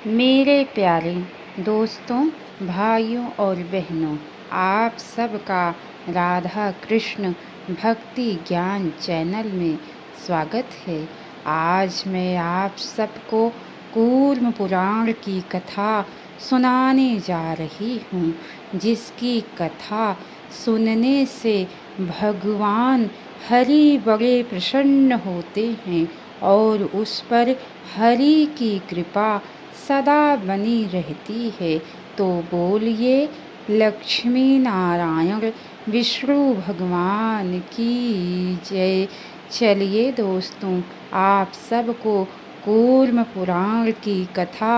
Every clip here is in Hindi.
मेरे प्यारे दोस्तों, भाइयों और बहनों, आप सबका राधा कृष्ण भक्ति ज्ञान चैनल में स्वागत है। आज मैं आप सबको कूर्म पुराण की कथा सुनाने जा रही हूँ, जिसकी कथा सुनने से भगवान हरि बड़े प्रसन्न होते हैं और उस पर हरि की कृपा सदा बनी रहती है। तो बोलिए लक्ष्मी नारायण विष्णु भगवान की जय। चलिए दोस्तों, आप सबको कूर्म पुराण की कथा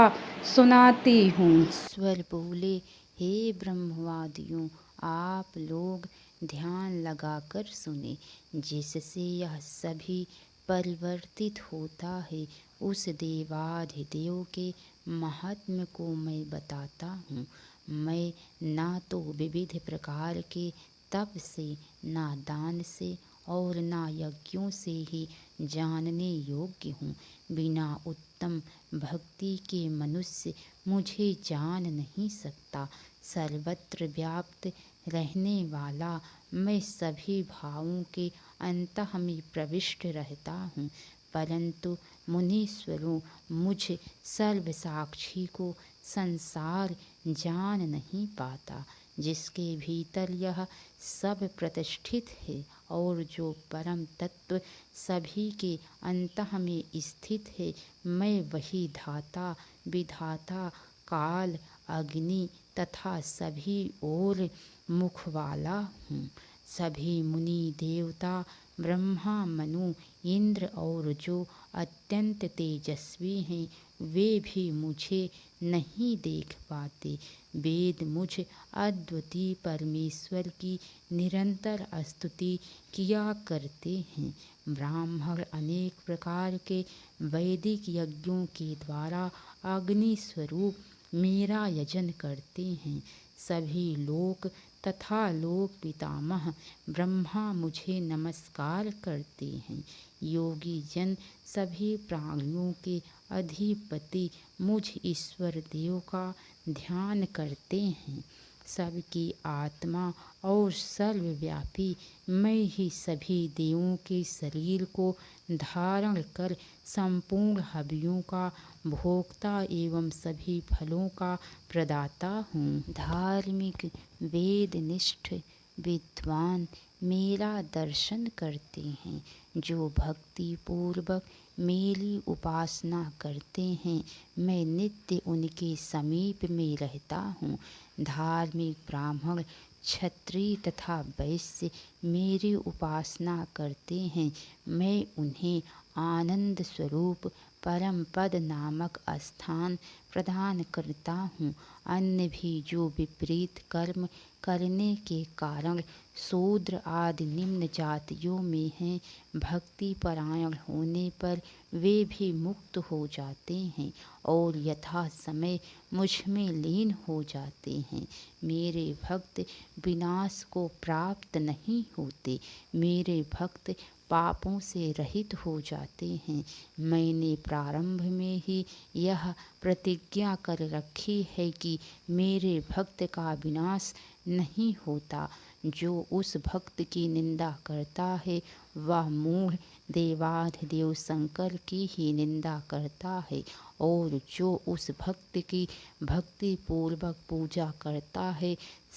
सुनाती हूँ। ईश्वर बोले, हे ब्रह्मवादियों, आप लोग ध्यान लगाकर सुने, जिससे यह सभी परिवर्तित होता है उस देवाधिदेव के महात्म्य को मैं बताता हूँ। मैं ना तो विविध प्रकार के तप से, ना दान से और ना यज्ञों से ही जानने योग्य हूँ। बिना उत्तम भक्ति के मनुष्य मुझे जान नहीं सकता। सर्वत्र व्याप्त रहने वाला मैं सभी भावों के अंतः में प्रविष्ट रहता हूँ, परंतु मुनीश्वरों, मुझ सर्वसाक्षी को संसार जान नहीं पाता, जिसके भीतर यह सब प्रतिष्ठित है और जो परम तत्व सभी के अंतः में स्थित है। मैं वही धाता, विधाता, काल, अग्नि तथा सभी ओर मुख वाला हूँ। सभी मुनि देवता, ब्रह्मा, मनु, इंद्र और जो अत्यंत तेजस्वी हैं, वे भी मुझे नहीं देख पाते। वेद मुझ अद्वितीय परमेश्वर की निरंतर स्तुति किया करते हैं। ब्राह्मण अनेक प्रकार के वैदिक यज्ञों के द्वारा अग्नि स्वरूप मेरा यजन करते हैं। सभी लोक तथा लोक पितामह ब्रह्मा मुझे नमस्कार करते हैं। योगी जन सभी प्राणियों के अधिपति मुझ ईश्वर देव का ध्यान करते हैं। सबकी आत्मा और सर्वव्यापी मैं ही सभी देवों के शरीर को धारण कर संपूर्ण हवियों का भोक्ता एवं सभी फलों का प्रदाता हूँ। धार्मिक वेदनिष्ठ विद्वान मेरा दर्शन करते हैं। जो भक्ति पूर्वक मेरी उपासना करते हैं, मैं नित्य उनके समीप में रहता हूँ। धार्मिक ब्राह्मण, क्षत्रिय तथा वैश्य मेरी उपासना करते हैं। मैं उन्हें आनंद स्वरूप परम पद नामक स्थान प्रदान करता हूँ। अन्य भी जो विपरीत कर्म करने के कारण शूद्र आदि निम्न जातियों में हैं, भक्ति परायण होने पर वे भी मुक्त हो जाते हैं और यथा समय मुझ में लीन हो जाते हैं। मेरे भक्त विनाश को प्राप्त नहीं होते। मेरे भक्त पापों से रहित हो जाते हैं। मैंने प्रारंभ में ही यह प्रतिज्ञा कर रखी है कि मेरे भक्त का विनाश नहीं होता। जो उस भक्त की निंदा करता है, वह मूढ़ देवाधिदेव शंकर की ही निंदा करता है, और जो उस भक्त की भक्ति पूर्वक पूजा करता है,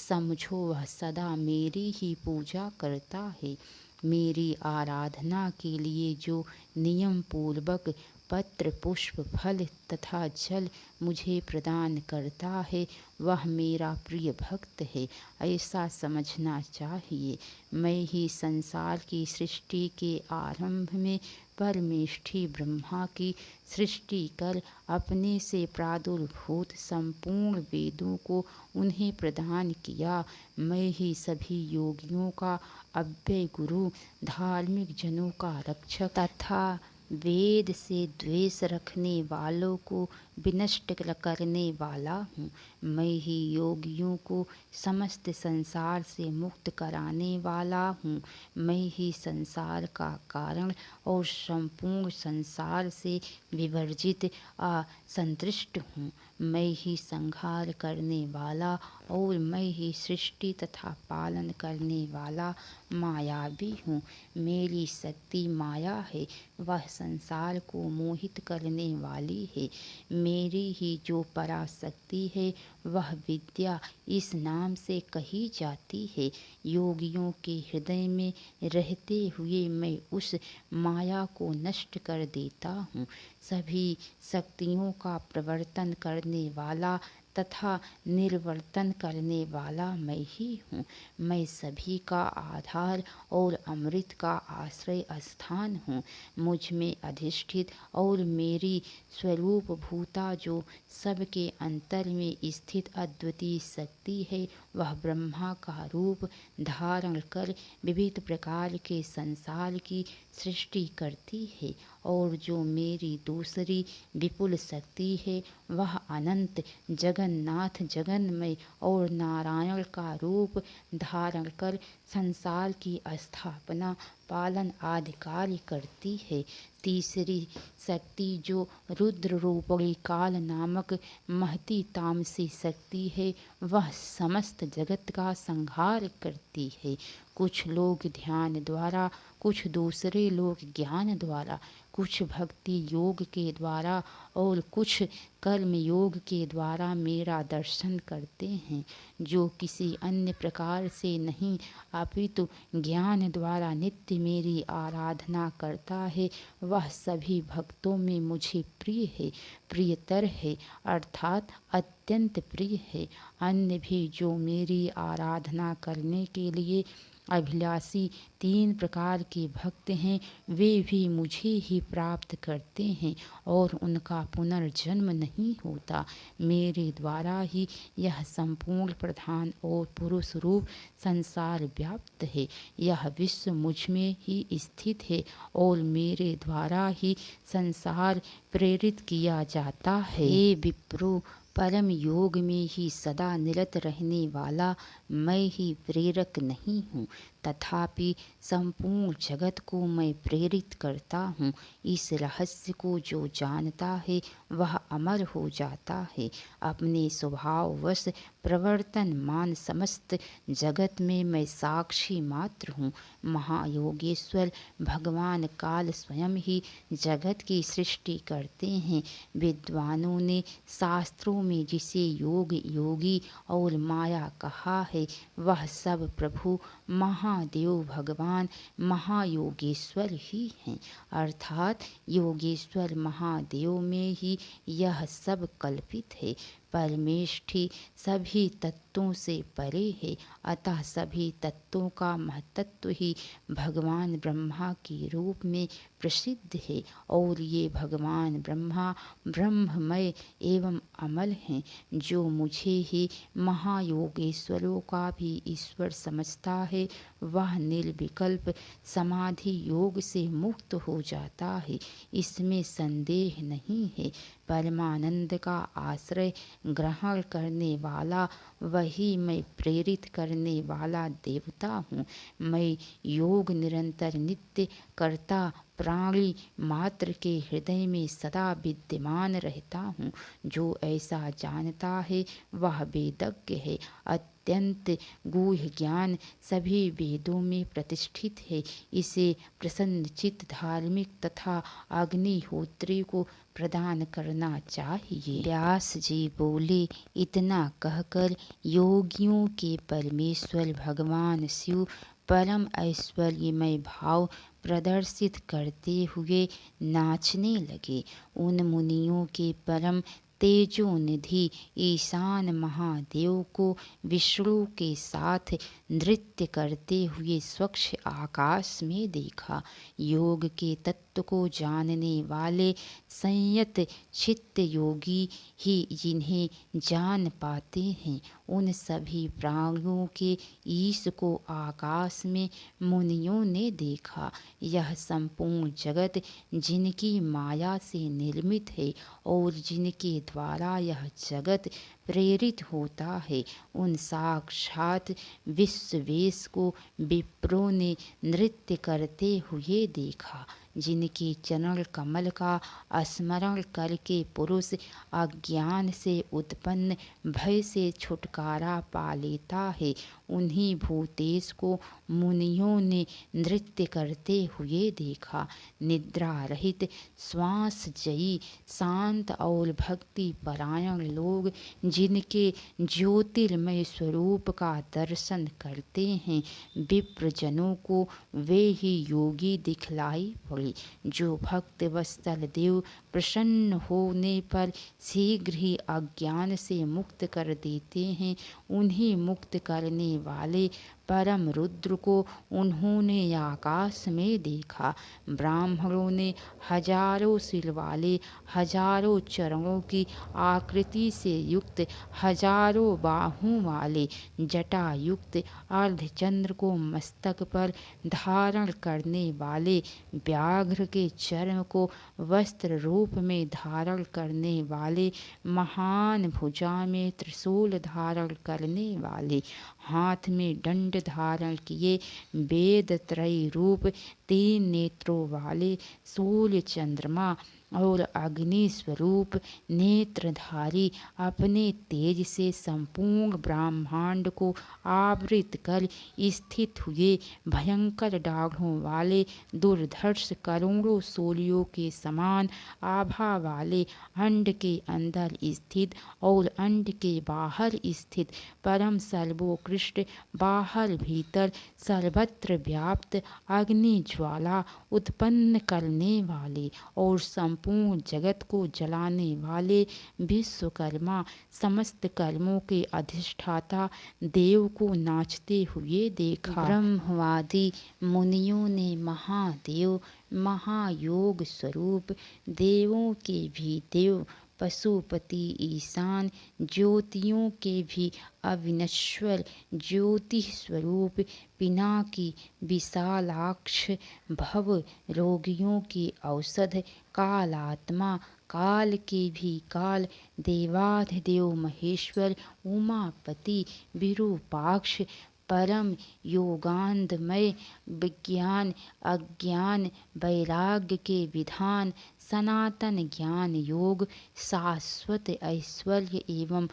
समझो वह सदा मेरी ही पूजा करता है। मेरी आराधना के लिए जो नियम पूर्वक पत्र, पुष्प, फल तथा जल मुझे प्रदान करता है, वह मेरा प्रिय भक्त है, ऐसा समझना चाहिए। मैं ही संसार की सृष्टि के आरंभ में परमेष्ठी ब्रह्मा की सृष्टि कर अपने से प्रादुर्भूत संपूर्ण वेदों को उन्हें प्रदान किया। मैं ही सभी योगियों का अव्यय गुरु, धार्मिक जनों का रक्षक तथा वेद से द्वेष रखने वालों को विनष्ट करने वाला हूँ। मैं ही योगियों को समस्त संसार से मुक्त कराने वाला हूँ। मैं ही संसार का कारण और संपूर्ण संसार से विवर्जित असंतुष्ट हूँ। मैं ही संहार करने वाला और मैं ही सृष्टि तथा पालन करने वाला मायावी हूँ। मेरी शक्ति माया है, वह संसार को मोहित करने वाली है। मेरी ही जो पराशक्ति है वह विद्या इस नाम से कही जाती है। योगियों के हृदय में रहते हुए मैं उस माया को नष्ट कर देता हूँ। सभी शक्तियों का प्रवर्तन करने वाला तथा निर्वर्तन करने वाला मैं ही हूँ। मैं सभी का आधार और अमृत का आश्रय स्थान हूँ। मुझ में अधिष्ठित और मेरी स्वरूप भूता जो सबके अंतर में स्थित अद्वितीय शक्ति है, वह ब्रह्मा का रूप धारण कर विविध प्रकार के संसार की सृष्टि करती है। और जो मेरी दूसरी विपुल शक्ति है वह अनंत जगन्नाथ जगन्मय और नारायण का रूप धारण कर संसार की स्थापना पालन आदि कार्य करती है। तीसरी शक्ति जो रुद्र रूपी काल नामक महती तामसी शक्ति है, वह समस्त जगत का संहार करती है। कुछ लोग ध्यान द्वारा, कुछ दूसरे लोग ज्ञान द्वारा, कुछ भक्ति योग के द्वारा और कुछ कर्म योग के द्वारा मेरा दर्शन करते हैं। जो किसी अन्य प्रकार से नहीं अपितु ज्ञान द्वारा नित्य मेरी आराधना करता है, वह सभी भक्तों में मुझे प्रिय है, प्रियतर है, अर्थात अत्यंत प्रिय है। अन्य भी जो मेरी आराधना करने के लिए अभिलाषी 3 प्रकार के भक्त हैं, वे भी मुझे ही प्राप्त करते हैं और उनका पुनर्जन्म नहीं होता। मेरे द्वारा ही यह संपूर्ण प्रधान और पुरुष रूप संसार व्याप्त है। यह विश्व मुझ में ही स्थित है और मेरे द्वारा ही संसार प्रेरित किया जाता है। हे विप्रो, परम योग में ही सदा निरत रहने वाला मैं ही प्रेरक नहीं हूँ, तथापि संपूर्ण जगत को मैं प्रेरित करता हूँ। इस रहस्य को जो जानता है वह अमर हो जाता है। अपने स्वभाववश प्रवर्तमान समस्त जगत में मैं साक्षी मात्र हूँ। महायोगेश्वर भगवान काल स्वयं ही जगत की सृष्टि करते हैं। विद्वानों ने शास्त्रों में जिसे योग, योगी और माया कहा है, वह सब प्रभु महादेव भगवान महायोगेश्वर ही हैं। अर्थात योगेश्वर महादेव में ही यह सब कल्पित है। परमेष्ठी सभी तत्वों से परे है, अतः सभी तत्वों का महतत्व ही भगवान ब्रह्मा के रूप में प्रसिद्ध है। और ये भगवान ब्रह्मा ब्रह्ममय एवं अमल हैं। जो मुझे ही महायोगेश्वरों का भी ईश्वर समझता है, वह निर्विकल्प समाधि योग से मुक्त हो जाता है, इसमें संदेह नहीं है। परमानंद का आश्रय ग्रहण करने वाला वही मैं प्रेरित करने वाला देवता हूँ। मैं योग निरंतर नित्य करता प्राणी मात्र के हृदय में सदा विद्यमान रहता हूँ। जो ऐसा जानता है वह वेदज्ञ है। अत्यंत गूढ़ ज्ञान सभी वेदों में प्रतिष्ठित है। इसे प्रसन्नचित्त धार्मिक तथा अग्निहोत्री को प्रदान करना चाहिए। व्यास जी बोले, इतना कहकर योगियों के परमेश्वर भगवान शिव परम ऐश्वर्यमय भाव प्रदर्शित करते हुए नाचने लगे। उन मुनियों के परम तेजोनिधि ईशान महादेव को विष्णु के साथ नृत्य करते हुए स्वच्छ आकाश में देखा। योग के तत्व को जानने वाले संयत चित्त योगी ही जिन्हें जान पाते हैं। उन सभी प्राणियों के ईश को आकाश में मुनियों ने देखा। यह संपूर्ण जगत जिनकी माया से निर्मित है और जिनके द्वारा यह जगत प्रेरित होता है, उन साक्षात विश्वेश को विप्रों ने नृत्य करते हुए देखा, जिनके चरण कमल का स्मरण करके पुरुष अज्ञान से उत्पन्न भय से छुटकारा पा लेता है। उन्हीं भूतेश को मुनियों ने नृत्य करते हुए देखा। निद्रा रहित श्वास जयी शांत और भक्ति परायण लोग जिनके ज्योतिर्मय स्वरूप का दर्शन करते हैं, विप्रजनों को वे ही योगी दिखलाई पड़े, जो भक्त वत्सल देव प्रसन्न होने पर शीघ्र ही अज्ञान से मुक्त कर देते हैं। उन्हीं मुक्त करने वाले परम रुद्र को उन्होंने आकाश में देखा। ब्राह्मणों ने हजारों सिर वाले, हजारों चरणों की आकृति से युक्त, हजारों बाहों वाले, जटा युक्त अर्धचंद्र को मस्तक पर धारण करने वाले, व्याघ्र के चर्म को वस्त्र रूप में धारण करने वाले, महान भुजा में त्रिशूल धारण करने वाले, हाथ में दंड धारण किए, वेद त्रय रूप 3 नेत्रों वाले, सूर्य चंद्रमा और अग्नि स्वरूप नेत्रधारी, अपने तेज से संपूर्ण ब्रह्मांड को आवृत कर स्थित हुए, भयंकर दाढ़ों वाले, दुर्धर्ष करोड़ों सूर्यों के समान आभा वाले, अंड के अंदर स्थित और अंड के बाहर स्थित, परम सर्वोत्कृष्ट, बाहर भीतर सर्वत्र व्याप्त अग्नि ज्वाला उत्पन्न करने वाले और संपूर्ण जगत को जलाने वाले विश्वकर्मा, समस्त कर्मों के अधिष्ठाता देव को नाचते हुए देखा। ब्रह्मवादी मुनियों ने महादेव, महायोग स्वरूप, देवों के भी देव, पशुपति ईशान, ज्योतियों के भी अविनश्वर, ज्योति स्वरूप, पिनाकी, विशालाक्ष, भव रोगियों की औषध, कालात्मा, काल के भी काल, देवाधिदेव महेश्वर, उमापति, विरूपाक्ष, परम योगानंदमय, विज्ञान अज्ञान वैराग्य के विधान, सनातन ज्ञान योग, शाश्वत ऐश्वर्य एवं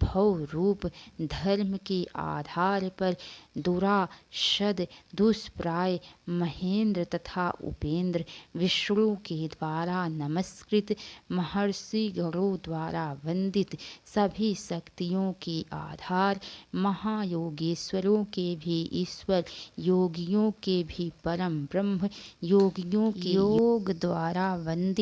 भव रूप, धर्म के आधार पर दुराशद दुष्प्राय, महेंद्र तथा उपेंद्र, विष्णु के द्वारा नमस्कृत, महर्षि गणों द्वारा वंदित, सभी शक्तियों के आधार, महायोगेश्वरों के भी ईश्वर, योगियों के भी परम ब्रह्म, योगियों के योग द्वारा वंदित,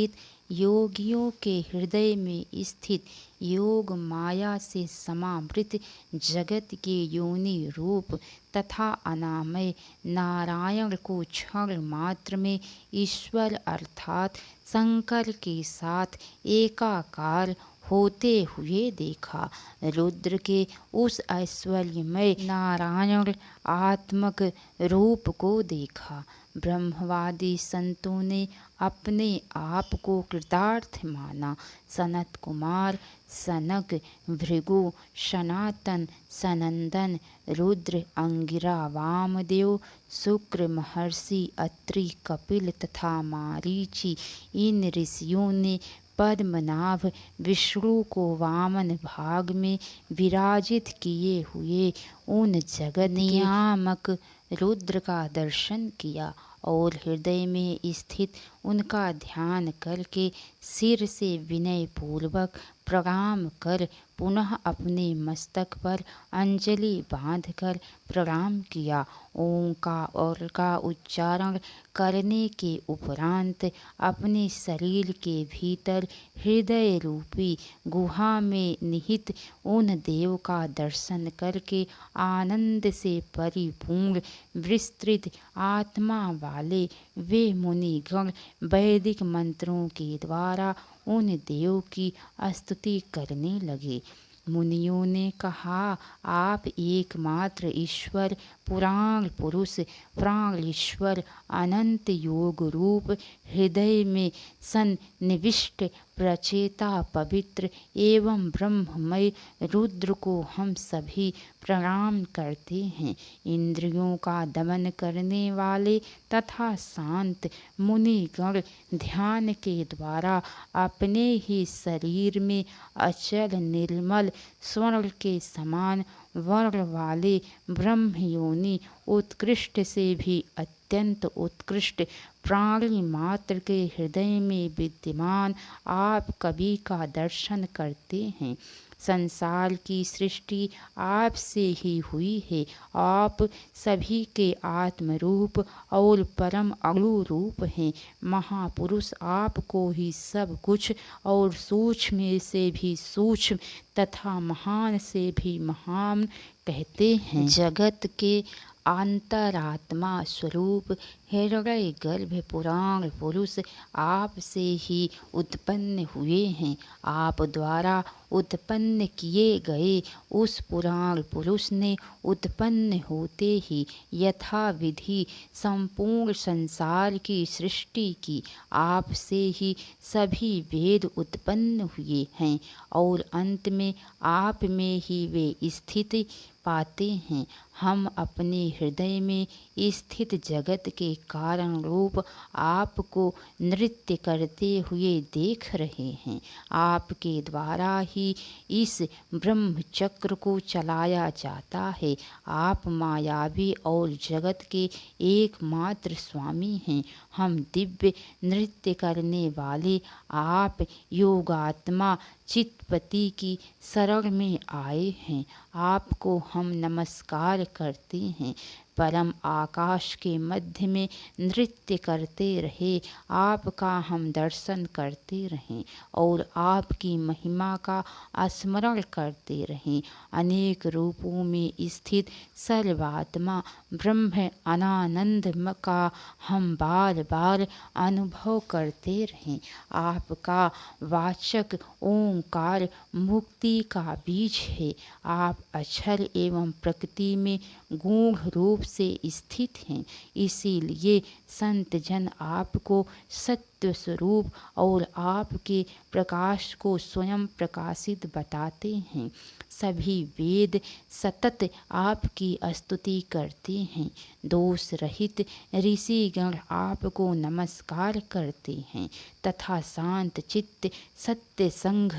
योगियों के हृदय में स्थित, योग माया से समावृत, जगत के योनि रूप तथा अनामय नारायण को क्षण मात्र में ईश्वर अर्थात शंकर के साथ एकाकार होते हुए देखा। रुद्र के उस ऐश्वर्यमय नारायण आत्मक रूप को देखा। ब्रह्मवादी संतों ने अपने आप को कृतार्थ माना। सनत कुमार, सनक, भृगु, सनातन, सनंदन, रुद्र, अंगिरा, वामदेव, शुक्र, महर्षि, अत्रि, कपिल तथा मारीचि, इन ऋषियों ने पद्मनाभ विष्णु को वामन भाग में विराजित किए हुए उन जगत नियामक रुद्र का दर्शन किया और हृदय में स्थित उनका ध्यान करके सिर से विनय पूर्वक प्रणाम कर पुनः अपने मस्तक पर अंजलि बांधकर प्रणाम किया। ओंकार का उच्चारण करने के उपरांत अपने शरीर के भीतर हृदय रूपी गुहा में निहित उन देव का दर्शन करके आनंद से परिपूर्ण विस्तृत आत्मा वाले वे मुनिगण वैदिक मंत्रों के द्वारा उन देव की स्तुति करने लगे। मुनियों ने कहा, आप एकमात्र ईश्वर, पुराण पुरुष, प्राणेश्वर, अनंत योग रूप, हृदय में सन्निविष्ट प्रचेता पवित्र एवं ब्रह्ममय रुद्र को हम सभी प्रणाम करते हैं। इंद्रियों का दमन करने वाले तथा शांत मुनिगण ध्यान के द्वारा अपने ही शरीर में अचल निर्मल स्वर्ण के समान वर्ण वाले ब्रह्मयोनि उत्कृष्ट से भी अत्यंत उत्कृष्ट प्राणी मात्र के हृदय में विद्यमान आप कवि का दर्शन करते हैं। संसार की सृष्टि आपसे ही हुई है। आप सभी के आत्मरूप और परम अणु रूप हैं। महापुरुष आपको ही सब कुछ और सूक्ष्म से भी सूक्ष्म तथा महान से भी महान कहते हैं। जगत के अंतरात्मा स्वरूप हृदय गर्भ पुराण पुरुष आप से ही उत्पन्न हुए हैं। आप द्वारा उत्पन्न किए गए उस पुराण पुरुष ने उत्पन्न होते ही यथा विधि संपूर्ण संसार की सृष्टि की। आप से ही सभी वेद उत्पन्न हुए हैं और अंत में आप में ही वे स्थिति पाते हैं। हम अपने हृदय में स्थित जगत के कारण रूप आपको नृत्य करते हुए देख रहे हैं। आपके द्वारा ही इस ब्रह्म चक्र को चलाया जाता है। आप मायावी और जगत के एकमात्र स्वामी हैं। हम दिव्य नृत्य करने वाले आप योगात्मा चित्तपति की शरण में आए हैं। आपको हम नमस्कार करते हैं। परम आकाश के मध्य में नृत्य करते रहे आपका हम दर्शन करते रहें और आपकी महिमा का स्मरण करते रहें। अनेक रूपों में स्थित सर्वात्मा ब्रह्म अनानंद का हम बार बार अनुभव करते रहें। आपका वाचक ओंकार मुक्ति का बीज है। आप अक्षर एवं प्रकृति में गूढ़ रूप से स्थित हैं। इसीलिए संत जन आपको सत्य स्वरूप और आपके प्रकाश को स्वयं प्रकाशित बताते हैं। सभी वेद सतत आपकी स्तुति करते हैं। दोष रहित ऋषिगण आपको नमस्कार करते हैं तथा शांत चित्त सत्य संघ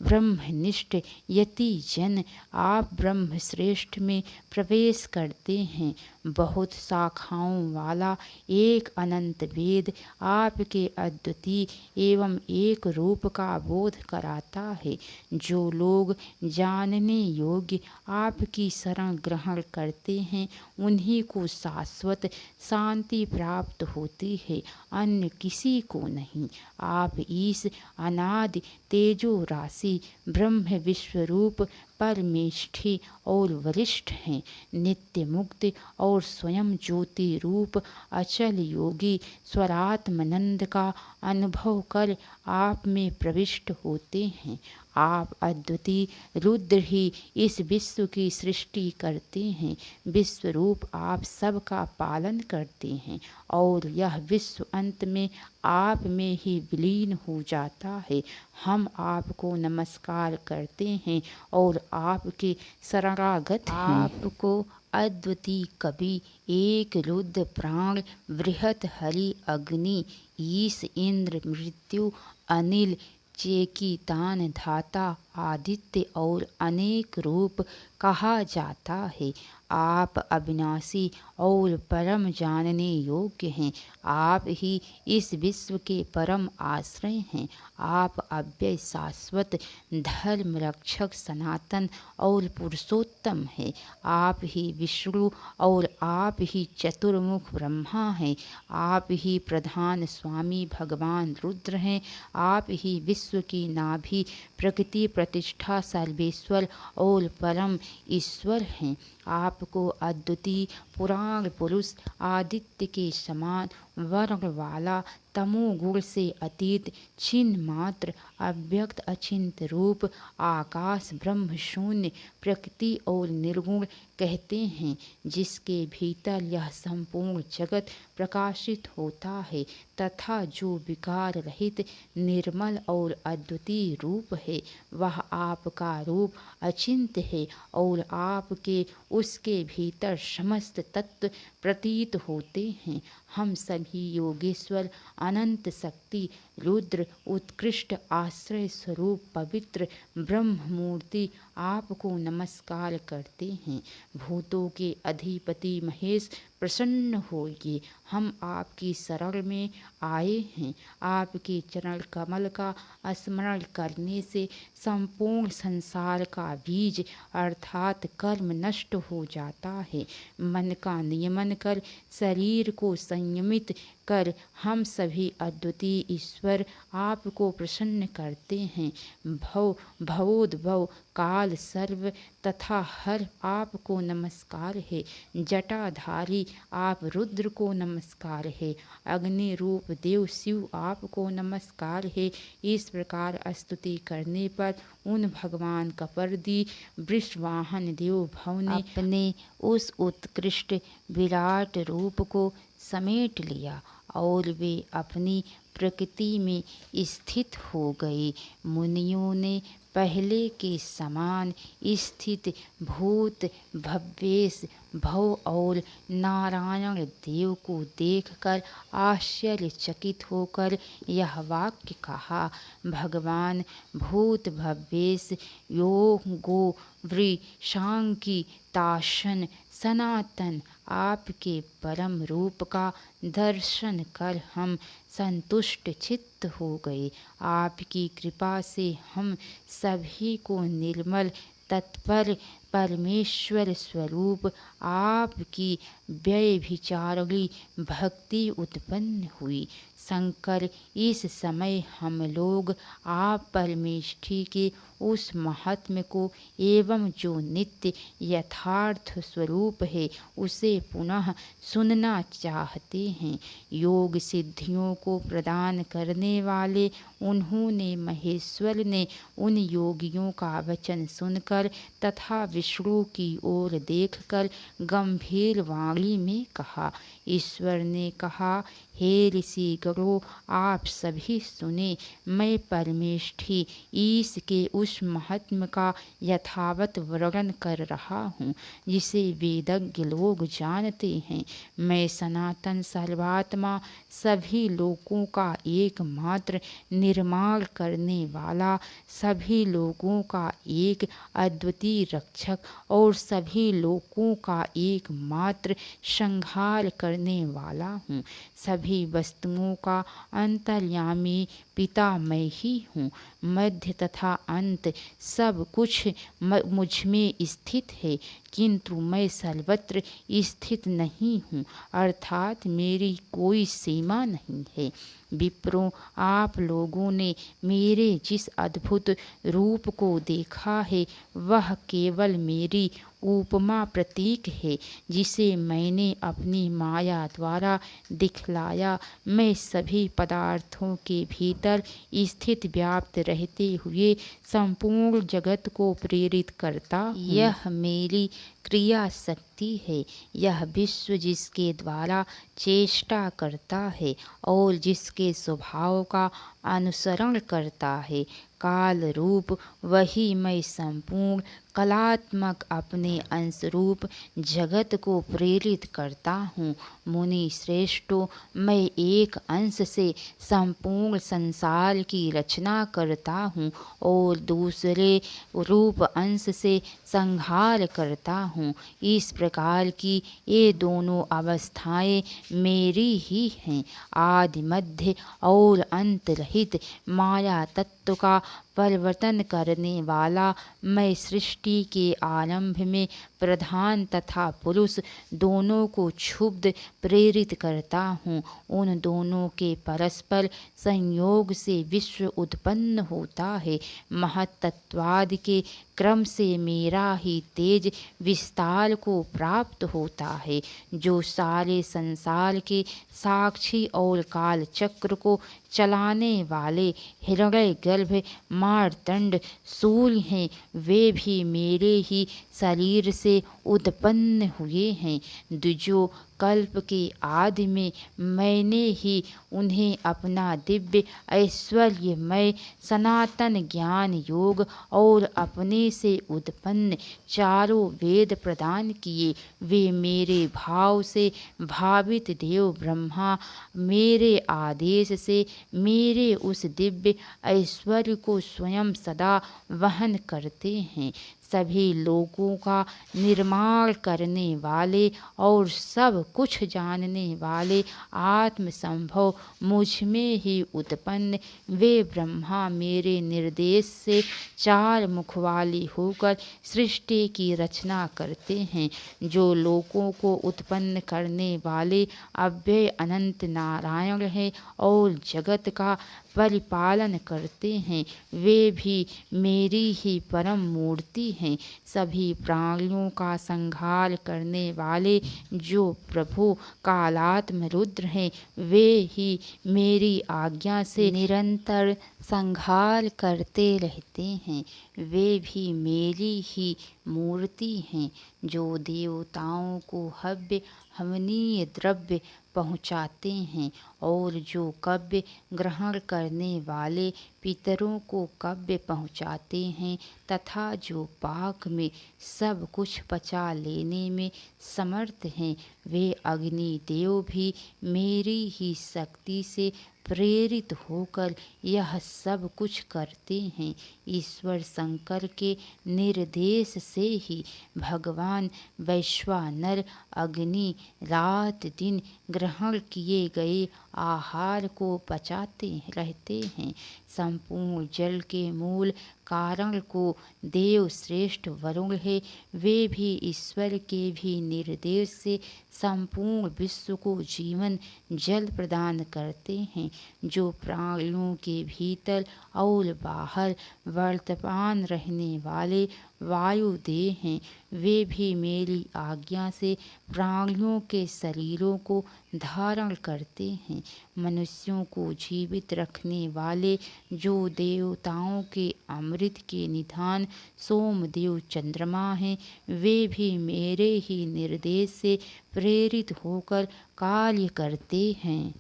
ब्रह्मनिष्ठ यति जन आप ब्रह्म श्रेष्ठ में प्रवेश करते हैं। बहुत शाखाओं वाला एक अनंत वेद आपके अद्वितीय एवं एक रूप का बोध कराता है। जो लोग जानने योग्य आपकी शरण ग्रहण करते हैं उन्हीं को शाश्वत शांति प्राप्त होती है, अन्य किसी को नहीं। आप इस अनादि तेजो राशि ब्रह्म विश्वरूप परमेष्ठी और वरिष्ठ हैं। नित्य मुक्त और स्वयं ज्योति रूप अचल योगी स्वरात्मनंद का अनुभव कर आप में प्रविष्ट होते हैं। आप अद्वितीय रुद्र ही इस विश्व की सृष्टि करते हैं। विश्व रूप आप सबका पालन करते हैं और यह विश्व अंत में आप में ही विलीन हो जाता है। हम आपको नमस्कार करते हैं और आपके शरणागत हैं। आपको अद्वितीय कवि एक रुद्र प्राण बृहत हरि अग्नि ईश इंद्र मृत्यु अनिल चेकितान धाता आदित्य और अनेक रूप कहा जाता है। आप अविनाशी और परम जानने योग्य हैं। आप ही इस विश्व के परम आश्रय हैं। आप अव्यय शाश्वत धर्म रक्षक सनातन और पुरुषोत्तम हैं। आप ही विष्णु और आप ही चतुर्मुख ब्रह्मा हैं। आप ही प्रधान स्वामी भगवान रुद्र हैं। आप ही विश्व की नाभि प्रकृति प्रतिष्ठा सर्वेश्वर और परम ईश्वर हैं। आपको अद्वितीय पुराण पुरुष आदित्य के समान वर्ण वाला तमोगुण से अतीत छिन्न मात्र अव्यक्त अचिंत रूप आकाश ब्रह्म शून्य प्रकृति और निर्गुण कहते हैं, जिसके भीतर यह संपूर्ण जगत प्रकाशित होता है तथा जो विकार रहित निर्मल और अद्वितीय रूप है, वह आपका रूप अचिंत्य है और आपके उसके भीतर समस्त तत्व प्रतीत होते हैं। हम सभी योगेश्वर अनंत शक्ति रुद्र उत्कृष्ट आश्रय स्वरूप पवित्र ब्रह्म मूर्ति आपको नमस्कार करते हैं। भूतों के अधिपति महेश प्रसन्न होइए, हम आपकी शरण में आए हैं। आपके चरण कमल का स्मरण करने से संपूर्ण संसार का बीज अर्थात कर्म नष्ट हो जाता है। मन का नियमन कर शरीर को संयमित कर हम सभी अद्वितीय ईश्वर आपको प्रसन्न करते हैं। भव भवोद्भव काल सर्व तथा हर आपको नमस्कार है। जटाधारी आप रुद्र को नमस्कार है। अग्नि रूप देव शिव आपको नमस्कार है। इस प्रकार स्तुति करने पर उन भगवान कपर्दी वृषवाहन देव भव ने अपने उस उत्कृष्ट विराट रूप को समेट लिया और वे अपनी प्रकृति में स्थित हो गए। मुनियों ने पहले के समान स्थित भूत भव्येश भव और नारायण देव को देखकर आश्चर्यचकित होकर यह वाक्य कहा। भगवान भूत भव्येश योगो वृषांकी ताशन सनातन आपके परम रूप का दर्शन कर हम संतुष्ट चित्त हो गए। आपकी कृपा से हम सभी को निर्मल तत्पर परमेश्वर स्वरूप आपकी व्यभिचारिणी भक्ति उत्पन्न हुई। शंकर, इस समय हम लोग आप परमेष्ठी के उस महात्म्य को एवं जो नित्य यथार्थ स्वरूप है उसे पुनः सुनना चाहते हैं। योग सिद्धियों को प्रदान करने वाले उन्होंने महेश्वर ने उन योगियों का वचन सुनकर तथा विष्णु की ओर देखकर गंभीर वाणी में कहा। ईश्वर ने कहा, हे ऋषिगणों, आप सभी सुने। मैं परमेष्ठी ईश के उस महात्म्य का यथावत वर्णन कर रहा हूँ जिसे वेदज्ञ लोग जानते हैं। मैं सनातन सर्वात्मा, सभी लोगों का एकमात्र निर्माण करने वाला, सभी लोगों का एक अद्वितीय रक्षक और सभी लोगों का एकमात्र संहार करने वाला हूँ। सभी वस्तुओं का अंतर्यामी पिता मैं ही हूँ। मध्य तथा अंत सब कुछ मुझ में स्थित है, किंतु मैं सर्वत्र स्थित नहीं हूँ, अर्थात मेरी कोई सीमा नहीं है। विप्रों, आप लोगों ने मेरे जिस अद्भुत रूप को देखा है वह केवल मेरी उपमा प्रतीक है जिसे मैंने अपनी माया द्वारा दिखलाया। मैं सभी पदार्थों के भीतर स्थित व्याप्त रहते हुए संपूर्ण जगत को प्रेरित करता हूँ। यह मेरी क्रिया शक्ति है। यह विश्व जिसके द्वारा चेष्टा करता है और जिसके स्वभाव का अनुसरण करता है, काल रूप वही मैं संपूर्ण कलात्मक अपने अंश रूप जगत को प्रेरित करता हूँ। मुनि श्रेष्ठों, मैं एक अंश से संपूर्ण संसार की रचना करता हूँ और दूसरे रूप अंश से संहार करता हूँ। इस प्रकार की ये दोनों अवस्थाएं मेरी ही हैं। आदि मध्य और अंत रहित माया तत्व का परिवर्तन करने वाला मैं सृष्टि के आरंभ में प्रधान तथा पुरुष दोनों को क्षुब्ध प्रेरित करता हूँ। उन दोनों के परस्पर संयोग से विश्व उत्पन्न होता है। महत्त्ववाद के क्रम से मेरा ही तेज विस्तार को प्राप्त होता है, जो सारे संसार के साक्षी और काल चक्र को चलाने वाले हिरण्य गर्भ मार्तंड सूर्य हैं, वे भी मेरे ही शरीर से उत्पन्न हुए हैं। जो कल्प के आदि में मैंने ही उन्हें अपना दिव्य ऐश्वर्यमय सनातन ज्ञान योग और अपने से उत्पन्न चारों वेद प्रदान किए। वे मेरे भाव से भावित देव ब्रह्मा मेरे आदेश से मेरे उस दिव्य ऐश्वर्य को स्वयं सदा वहन करते हैं। सभी लोगों का निर्माण करने वाले और सब कुछ जानने वाले आत्म संभव मुझ में ही उत्पन्न वे ब्रह्मा मेरे निर्देश से चार मुख वाली होकर सृष्टि की रचना करते हैं। जो लोगों को उत्पन्न करने वाले अव्यय अनंत नारायण हैं और जगत का परिपालन करते हैं, वे भी मेरी ही परम मूर्ति हैं। सभी प्राणियों का संहार करने वाले जो प्रभु कालात्म रुद्र हैं, वे ही मेरी आज्ञा से निरंतर संहार करते रहते हैं। वे भी मेरी ही मूर्ति हैं। जो देवताओं को हव्य हवनीय द्रव्य पहुँचाते हैं और जो कव्य ग्रहण करने वाले पितरों को कव्य पहुँचाते हैं तथा जो पाक में सब कुछ पचा लेने में समर्थ हैं, वे अग्नि देव भी मेरी ही शक्ति से प्रेरित होकर यह सब कुछ करते हैं। ईश्वर शंकर के निर्देश से ही भगवान वैश्वानर अग्नि रात दिन ग्रहण किए गए आहार को पचाते रहते हैं। संपूर्ण जल के मूल कारण को देव श्रेष्ठ वरुण है, वे भी ईश्वर के भी निर्देश से संपूर्ण विश्व को जीवन जल प्रदान करते हैं। जो प्राणियों के भीतर और बाहर वर्तमान रहने वाले वायुदेव हैं, वे भी मेरी आज्ञा से प्राणियों के शरीरों को धारण करते हैं। मनुष्यों को जीवित रखने वाले जो देवताओं के अमृत के निधान सोमदेव चंद्रमा हैं, वे भी मेरे ही निर्देश से प्रेरित होकर कार्य करते हैं।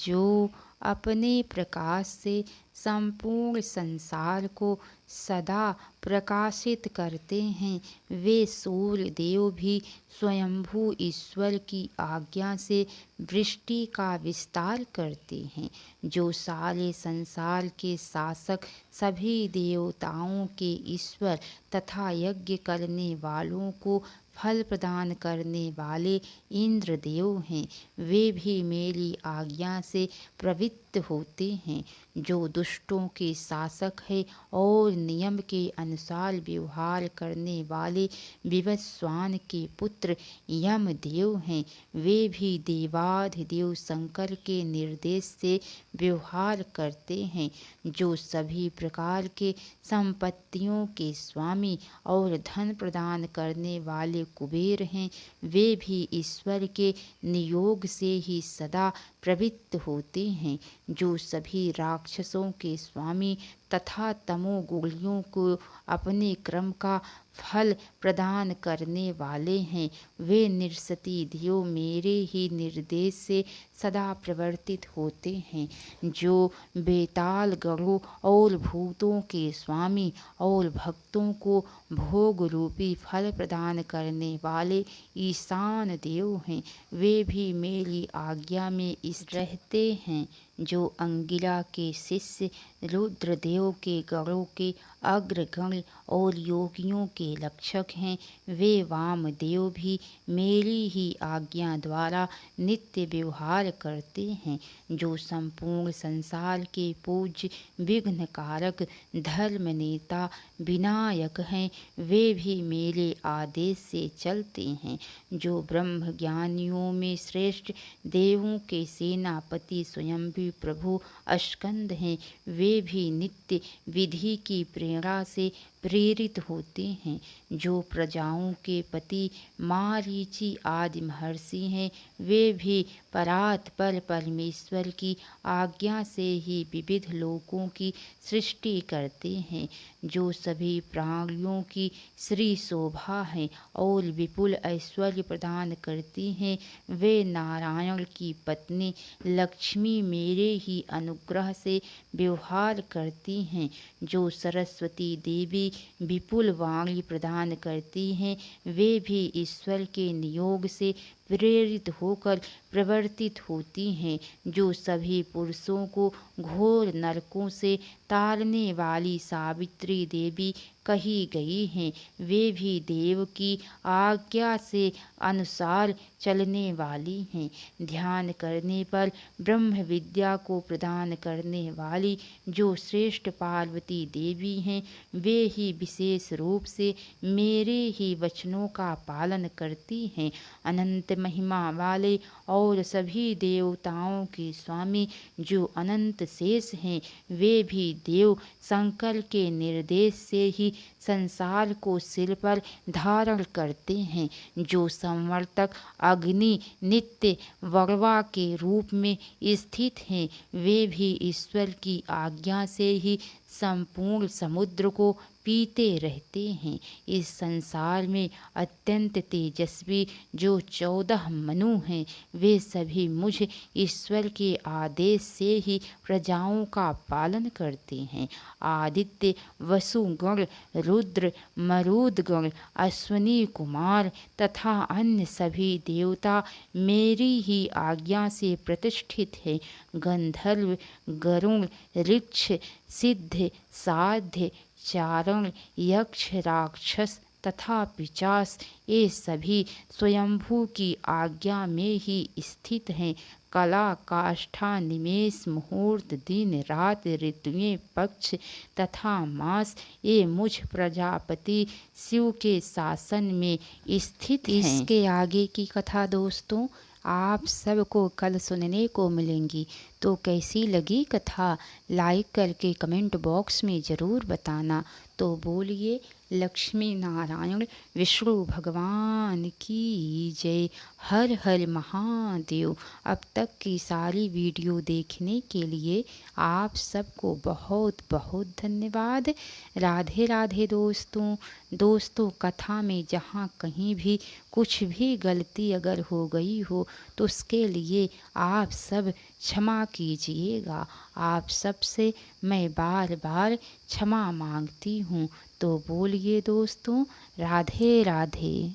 जो अपने प्रकाश से संपूर्ण संसार को सदा प्रकाशित करते हैं, वे सूर्य देव भी स्वयंभू ईश्वर की आज्ञा से वृष्टि का विस्तार करते हैं। जो सारे संसार के शासक सभी देवताओं के ईश्वर तथा यज्ञ करने वालों को फल प्रदान करने वाले इंद्र देव हैं, वे भी मेरी आज्ञा से प्रवृत्त होते हैं। जो दुष्टों के शासक है और नियम के अनुसार व्यवहार करने वाले विवस्वान के पुत्र यम देव हैं, वे भी देवाधिदेव शंकर के निर्देश से व्यवहार करते हैं। जो सभी प्रकार के संपत्तियों के स्वामी और धन प्रदान करने वाले कुबेर हैं, वे भी ईश्वर के नियोग से ही सदा प्रवृत्त होते हैं। जो सभी राक्षसों के स्वामी तथा तमोगुणियों को अपने क्रम का फल प्रदान करने वाले हैं, वे निरसती देव मेरे ही निर्देश से सदा प्रवर्तित होते हैं। जो बेताल गणों और भूतों के स्वामी और भक्तों को भोग रूपी फल प्रदान करने वाले ईशान देव हैं, वे भी मेरी आज्ञा में इस रहते हैं। जो अंगिरा के शिष्य रुद्रदेव के गणों के अग्रगण्य और योगियों के रक्षक हैं, वे वामदेव भी मेरी ही आज्ञा द्वारा नित्य व्यवहार करते हैं। जो संपूर्ण संसार के पूज्य विघ्नकारक धर्म नेता विनायक हैं, वे भी मेरे आदेश से चलते हैं। जो ब्रह्म ज्ञानियों में श्रेष्ठ देवों के सेनापति स्वयंभू प्रभु अस्कंद हैं, वे भी नित्य विधि की प्रेरणा से प्रेरित होते हैं। जो प्रजाओं के पति मारीचि आदि महर्षि हैं, वे भी परात्पर परमेश्वर की आज्ञा से ही विविध लोकों की सृष्टि करते हैं। जो सभी प्राणियों की श्री शोभा है और विपुल ऐश्वर्य प्रदान करती हैं, वे नारायण की पत्नी लक्ष्मी मेरे ही अनुग्रह से व्यवहार करती हैं। जो सरस्वती देवी विपुल वाणी प्रदान करती हैं, वे भी ईश्वर के नियोग से प्रेरित होकर प्रवर्तित होती हैं। जो सभी पुरुषों को घोर नरकों से तारने वाली सावित्री देवी कही गई हैं, वे भी देव की आज्ञा से अनुसार चलने वाली हैं। ध्यान करने पर ब्रह्म विद्या को प्रदान करने वाली जो श्रेष्ठ पार्वती देवी हैं, वे ही विशेष रूप से मेरे ही वचनों का पालन करती हैं। अनंत महिमा वाले और सभी देवताओं के स्वामी जो अनंत शेष हैं, वे भी देव शंकर के निर्देश से ही संसार को सिर पर धारण करते हैं। जो संवर्तक अग्नि नित्य वरवा के रूप में स्थित हैं, वे भी ईश्वर की आज्ञा से ही संपूर्ण समुद्र को पीते रहते हैं। इस संसार में अत्यंत तेजस्वी जो 14 मनु हैं, वे सभी मुझ ईश्वर के आदेश से ही प्रजाओं का पालन करते हैं। आदित्य वसुगण रुद्र मरुदगण अश्वनी कुमार तथा अन्य सभी देवता मेरी ही आज्ञा से प्रतिष्ठित है। गंधर्व गरुण ऋक्ष सिद्ध साध्य चारण यक्ष राक्षस तथा पिशाच ये सभी स्वयंभू की आज्ञा में ही स्थित हैं। कला काष्ठा निमेष मुहूर्त दिन रात ऋतुएं पक्ष तथा मास ये मुझ प्रजापति शिव के शासन में स्थित हैं। इसके आगे की कथा दोस्तों आप सबको कल सुनने को मिलेंगी। तो कैसी लगी कथा लाइक करके कमेंट बॉक्स में ज़रूर बताना। तो बोलिए लक्ष्मी नारायण विष्णु भगवान की जय। हर हर महादेव। अब तक की सारी वीडियो देखने के लिए आप सबको बहुत बहुत धन्यवाद। राधे राधे दोस्तों कथा में जहाँ कहीं भी कुछ भी गलती अगर हो गई हो तो उसके लिए आप सब क्षमा कीजिएगा। आप सबसे मैं बार बार क्षमा मांगती हूँ। तो बोलिए दोस्तों राधे राधे।